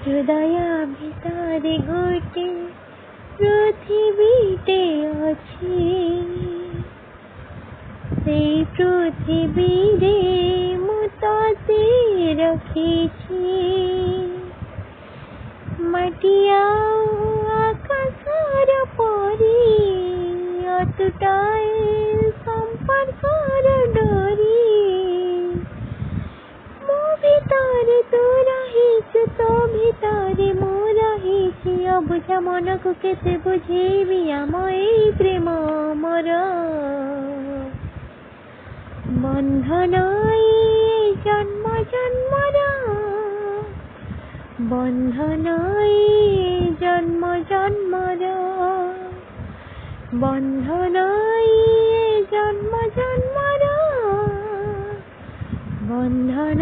হৃদয় ভিতরে গোটে পৃথিবীতে ଅଛି সেই পৃথিবীরে ମୁଁ ତତେ ରଖିଛି ମାଟି ଆଉ ଆକାଶର ପରି ଅତୁଟାଏ ସମ୍ପର୍କର ଡୋରି ମୋ ଭିତରେ ତୁ ରହିଛୁ ତୋ ଭିତରେ ମୁଁ ରହିଛି ଅବୁଝା ମନକୁ କେତେ ବୁଝେଇବି ଆମ ଏଇ ପ୍ରେମ ମୋର ବନ୍ଧନ ଏଇ ଜନ୍ମ ଜନ୍ମର বন্ধন জন্ম জন্মর বন্ধন জন্ম জন্মর বন্ধন